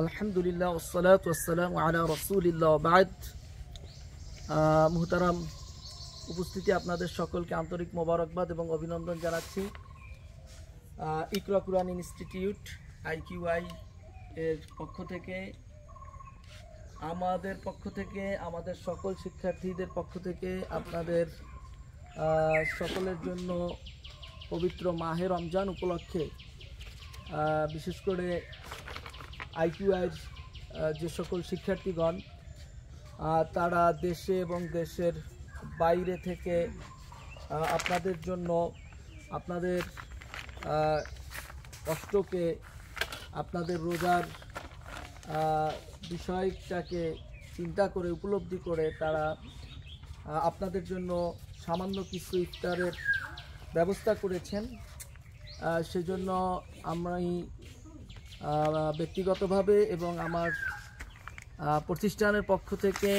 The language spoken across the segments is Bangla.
আলহামদুলিল্লাহ ওয়াসসালাতু ওয়াসসালামু আলা রাসূলিল্লাহ বাদ। মুহতারাম উপস্থিতি, আপনাদের সকলকে আন্তরিক মোবারকবাদ এবং অভিনন্দন জানাচ্ছি। ইকরা কুরআন ইনস্টিটিউট IQI এর পক্ষ থেকে, আমাদের সকল শিক্ষার্থীদের পক্ষ থেকে আপনাদের সকলের জন্য পবিত্র মাহে রমজান উপলক্ষে বিশেষ করে IQI যে সকল শিক্ষার্থীগণ তারা দেশে এবং দেশের বাইরে থেকে আপনাদের জন্য আপনাদের কষ্টকে, আপনাদের রোজার বিষয়টাকে চিন্তা করে উপলব্ধি করে তারা আপনাদের জন্য সামান্য কিছু ইফতারের ব্যবস্থা করেছেন। সেজন্য আমি ব্যক্তিগতভাবে এবং আমার প্রতিষ্ঠানের পক্ষ থেকে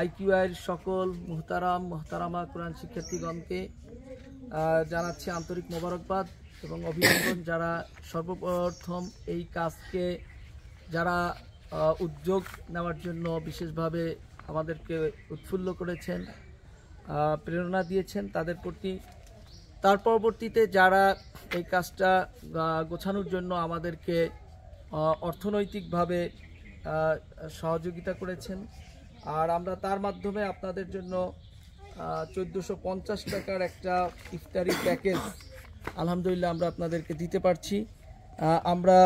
IQIর সকল মুহতারামা কোরআন শিক্ষার্থীগণকে জানাচ্ছি আন্তরিক মোবারকবাদ এবং অভিনন্দন। যারা সর্বপ্রথম এই কাজকে যারা উদ্যোগ নেওয়ার জন্য বিশেষভাবে আমাদেরকে উৎফুল্ল করেছেন, প্রেরণা দিয়েছেন, তাদের প্রতি, তার পরবর্তীতে যারা এই কাজটা গোছানোর জন্য আমাদেরকে অর্থনৈতিকভাবে সহযোগিতা করেছেন, আর আমরা তার মাধ্যমে আপনাদের জন্য 1450 টাকার একটা ইফতারি প্যাকেজ আলহামদুলিল্লাহ আমরা আপনাদেরকে দিতে পারছি। আমরা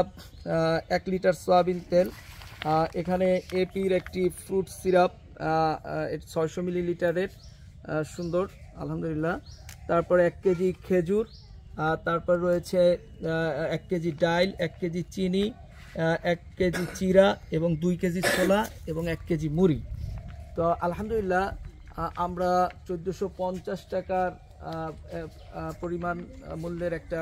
1 লিটার সয়াবিন তেল, এখানে এপির একটি ফ্রুট সিরাপ 600 মিলিলিটারের সুন্দর আলহামদুলিল্লাহ, তারপরে 1 কেজি খেজুর, তারপর রয়েছে 1 কেজি ডাইল, 1 কেজি চিনি, 1 কেজি চিরা এবং 2 কেজি ছোলা এবং 1 কেজি মুড়ি। তো আলহামদুলিল্লাহ আমরা 1450 টাকার পরিমাণ মূল্যের একটা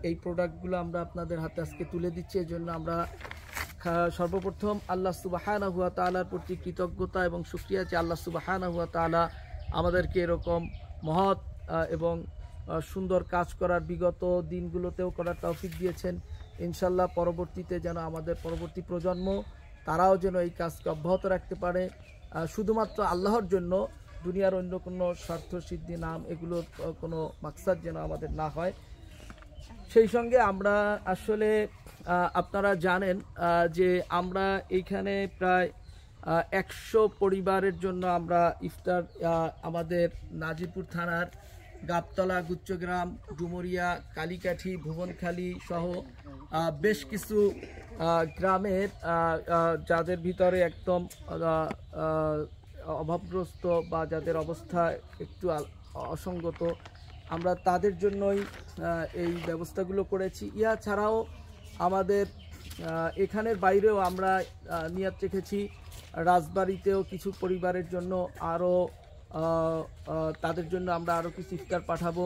এই প্রোডাক্টগুলো আমরা আপনাদের হাতে আজকে তুলে দিচ্ছি। এই জন্য আমরা সর্বপ্রথম আল্লাহ সুবহানাহু ওয়া তাআলার প্রতি কৃতজ্ঞতা এবং শুকরিয়া যে আল্লাহ সুবহানাহু ওয়া তাআলা আমাদেরকে এরকম মহৎ এবং সুন্দর কাজ করার বিগত দিনগুলোতেও করার তৌফিক দিয়েছেন। ইনশাল্লাহ পরবর্তীতে যেন আমাদের পরবর্তী প্রজন্ম তারাও যেন এই কাজকে অব্যাহত রাখতে পারে, শুধুমাত্র আল্লাহর জন্য, দুনিয়ার অন্য কোনো স্বার্থ সিদ্ধি নাম এগুলোর কোনো মাকসাদ যেন আমাদের না হয়। সেই সঙ্গে আমরা আসলে আপনারা জানেন যে আমরা এইখানে প্রায় 100 পরিবারের জন্য আমরা ইফতার আমাদের নাজিরপুর থানার গাবতলা, গুচ্চগ্রাম, ডুমুরিয়া, কালীকাঠি, ভুবনখালী সহ বেশ কিছু গ্রামের যাদের ভিতরে একদম অভাবগ্রস্ত বা যাদের অবস্থা একটু অসঙ্গত, আমরা তাদের জন্যই এই ব্যবস্থাগুলো করেছি। ইয়া ছাড়াও আমাদের এখানের বাইরেও আমরা নিয়ত রেখেছি রাজবাড়িতেও কিছু পরিবারের জন্য আরও তাদের জন্য আমরা আরও কিছু ইফতার পাঠাবো,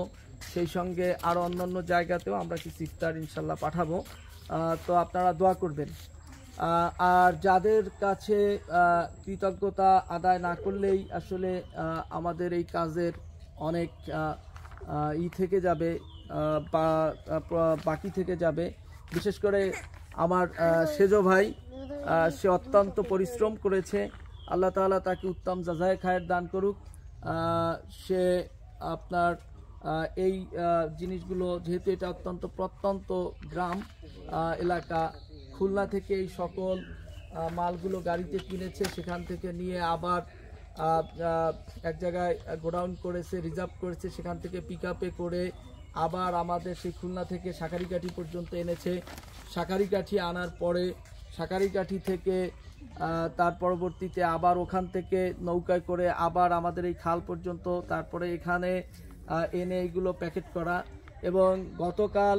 সেই সঙ্গে আরও অন্যান্য জায়গাতেও আমরা কিছু ইফতার ইনশাল্লাহ পাঠাবো। তো আপনারা দোয়া করবেন। আর যাদের কাছে কৃতজ্ঞতা আদায় না করলেই আসলে আমাদের এই কাজের অনেক থেকে যাবে বা বাকি থেকে যাবে। বিশেষ করে আমার সেজো ভাই, সে অত্যন্ত পরিশ্রম করেছে, আল্লাহ তাআলা তাকে উত্তম জাযায়ে খায়ের দান করুক। সে আপনার এই জিনিসগুলো, যেহেতু এটা অত্যন্ত প্রত্যন্ত গ্রাম এলাকা, খুলনা থেকে এই সকল মালগুলো গাড়িতে কিনেছে, সেখান থেকে নিয়ে আবার এক জায়গায় গোডাউন করেছে, রিজার্ভ করেছে, সেখান থেকে পিকআপে করে আবার আমাদের সেই খুলনা থেকে শাঁখারীকাঠি পর্যন্ত এনেছে। শাঁখারীকাঠি আনার পরে শাঁখারীকাঠি থেকে তার পরবর্তীতে আবার ওখান থেকে নৌকায় করে আবার আমাদের এই খাল পর্যন্ত, তারপরে এখানে এনে এইগুলো প্যাকেট করা। এবং গতকাল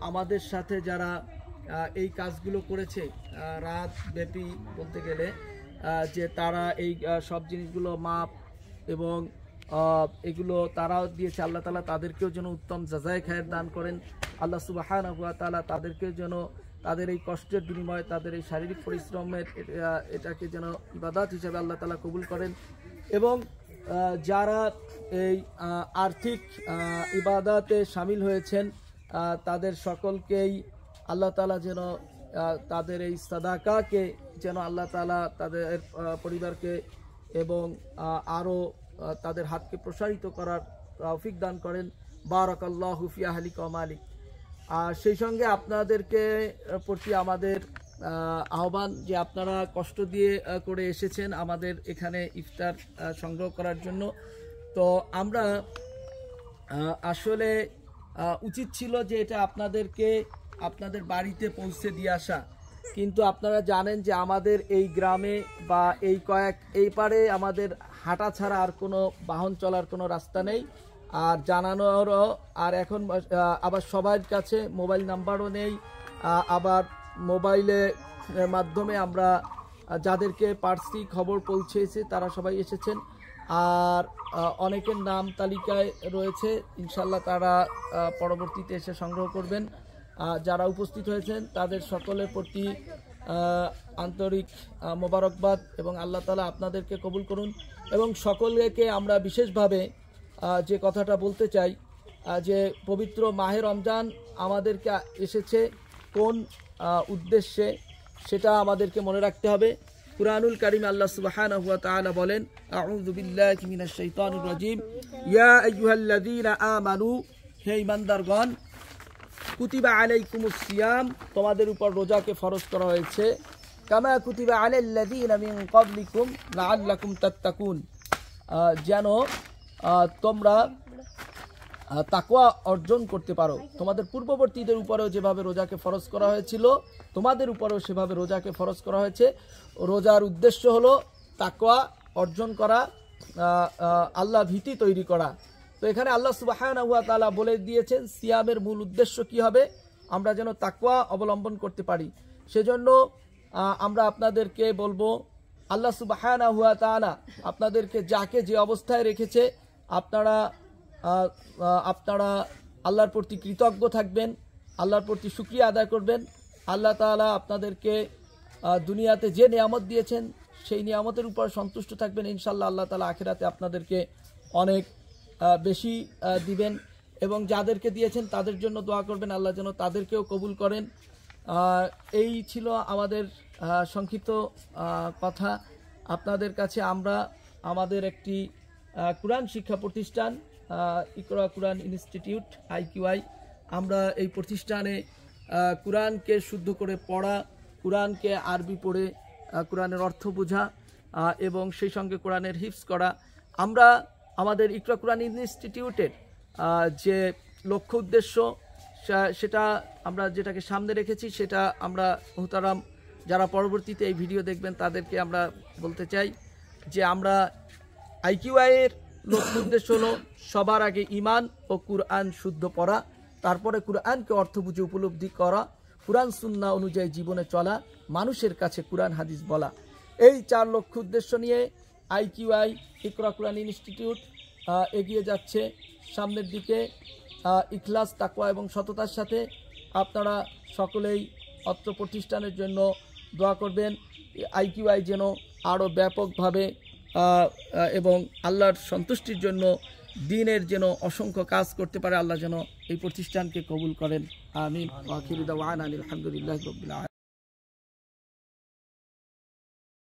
আমাদের সাথে যারা এই কাজগুলো করেছে রাত ব্যাপী বলতে গেলে, যে তারা এই সব জিনিসগুলো মাপ এবং এগুলো তারাও দিয়েছে, আল্লাহ তাআলা তাদেরকেও যেন উত্তম জাযায়ে খায়ের দান করেন। আল্লাহ সুবহানাহু ওয়া তাআলা তাদেরকেও যেন তাদের এই কষ্টের বিনিময়ে, তাদের এই শারীরিক পরিশ্রমের এটাকে যেন ইবাদত হিসেবে আল্লাহ তাআলা কবুল করেন। এবং যারা এই আর্থিক ইবাদতে শামিল হয়েছেন তাদের সকলকেই আল্লাহ তাআলা যেন তাদের এই সাদাকাকে যেন আল্লাহ তাআলা তাদের পরিবারকে এবং আরও তাদের হাতকে প্রসারিত করার তৌফিক দান করেন। বারাকাল্লাহু ফি আহলিকা ওয়া মালিক। আর সেই সঙ্গে আপনাদেরকে প্রতি আমাদের আহ্বান যে আপনারা কষ্ট দিয়ে করে এসেছেন আমাদের এখানে ইফতার সংগ্রহ করার জন্য। তো আমরা আসলে উচিত ছিল যে এটা আপনাদেরকে আপনাদের বাড়িতে পৌঁছে দিয়ে আসা, কিন্তু আপনারা জানেন যে আমাদের এই গ্রামে বা এই পারে আমাদের হাঁটা ছাড়া আর কোনো বাহন চলার কোনো রাস্তা নেই। আর জানানোরও আর এখন আবার সবার কাছে মোবাইল নাম্বারও নেই। আবার মোবাইলের মাধ্যমে আমরা যাদেরকে পার্সি খবর পৌঁছেছে তারা সবাই এসেছেন। আর অনেকের নাম তালিকায় রয়েছে, ইনশাল্লাহ তারা পরবর্তীতে এসে সংগ্রহ করবেন। যারা উপস্থিত হয়েছেন তাদের সকলের প্রতি আন্তরিক মোবারকবাদ এবং আল্লাহ তাআলা আপনাদেরকে কবুল করুন। এবং সকলকে আমরা বিশেষভাবে যে কথাটা বলতে চাই যে পবিত্র মাহে রমজান আমাদেরকে এসেছে কোন উদ্দেশ্যে সেটা আমাদেরকে মনে রাখতে হবে। কুরআনুল কারীম আল্লাহ সুবহানাহু ওয়া তাআলা বলেন, আউযু বিল্লাহি মিনাশ শাইতানির রাজীম, ইয়া আইয়ুহাল্লাযীনা আমানু, হে ঈমানদারগণ, কুতিবা আলাইকুমুস সিয়াম, তোমাদের উপর রোজাকে ফরজ করা হয়েছে, কামা কুতিবা আলাল্লাযীনা মিন ক্বাবলিকুম লাআল্লাকুম তাত্তাকুন, যেন তোমরা তাকওয়া অর্জন করতে পারো। তোমাদের পূর্ববর্তীদের উপরেও যেভাবে রোজাকে ফরজ করা হয়েছিল তোমাদের উপরেও সেভাবে রোজাকে ফরজ করা হয়েছে। রোজার উদ্দেশ্য হলো তাকওয়া অর্জন করা, আল্লাহ ভীতি তৈরি করা। তো এখানে আল্লাহ সুবহানাহু ওয়া তাআলা বলে দিয়েছেন সিয়ামের মূল উদ্দেশ্য কি হবে, আমরা যেন তাকওয়া অবলম্বন করতে পারি। সেজন্য আমরা আপনাদেরকে বলবো, আল্লাহ সুবহানাহু ওয়া তাআলা আপনাদেরকে যাকে যে অবস্থায় রেখেছে আপনারা আল্লাহর প্রতি কৃতজ্ঞ থাকবেন, আল্লাহর প্রতি শুকরিয়া আদায় করবেন। আল্লাহ তাআলা আপনাদেরকে দুনিয়াতে যে নিয়ামত দিয়েছেন সেই নিয়ামতের উপর সন্তুষ্ট থাকবেন। ইনশাআল্লাহ আল্লাহ তাআলা আখিরাতে আপনাদেরকে অনেক বেশি দিবেন। এবং যাদেরকে দিয়েছেন তাদের জন্য দোয়া করবেন, আল্লাহ যেন তাদেরকেও কবুল করেন। এই ছিল আমাদের সংক্ষিপ্ত কথা। আপনাদের কাছে আমরা আমাদের একটি কুরআন শিক্ষা প্রতিষ্ঠান ইকরা কুরআন ইনস্টিটিউট IQI, আমরা এই প্রতিষ্ঠানে কুরআনকে শুদ্ধ করে পড়া, কুরআনকে আরবি পড়ে কুরআনের অর্থ বোঝা এবং সেই সঙ্গে কোরআনের হিফজ করা। আমরা আমাদের ইকরা কুরআন ইনস্টিটিউটের যে লক্ষ্য উদ্দেশ্য সেটা আমরা যেটাকে সামনে রেখেছি সেটা আমরা মুহতারাম যারা পরবর্তীতে এই ভিডিও দেখবেন তাদেরকে আমরা বলতে চাই যে আমরা IQI এর লক্ষ্য উদ্দেশ্য হলো সবার আগে ঈমান ও কুরআন শুদ্ধ পড়া, তারপরে কুরআনকে অর্থ বুঝে উপলব্ধি করা, কুরআন সুন্নাহ অনুযায়ী জীবনে চলা, মানুষের কাছে কুরআন হাদিস বলা। এই 4 লক্ষ্য উদ্দেশ্য নিয়ে IQI ইকরা কুরআন ইনস্টিটিউট এগিয়ে যাচ্ছে সামনের দিকে ইখলাস, তাকওয়া এবং সততার সাথে। আপনারা সকলেই অত্র প্রতিষ্ঠানের জন্য দোয়া করবেন, IQI যেন আরও ব্যাপকভাবে এবং আল্লাহর সন্তুষ্টির জন্য দ্বীনের যেন অসংখ্য কাজ করতে পারে। আল্লাহ যেন এই প্রতিষ্ঠানকে কবুল করেন। আমিন। ওয়া আখিরু দাওয়ানা আলহামদুলিল্লাহি রাব্বিল আলামিন।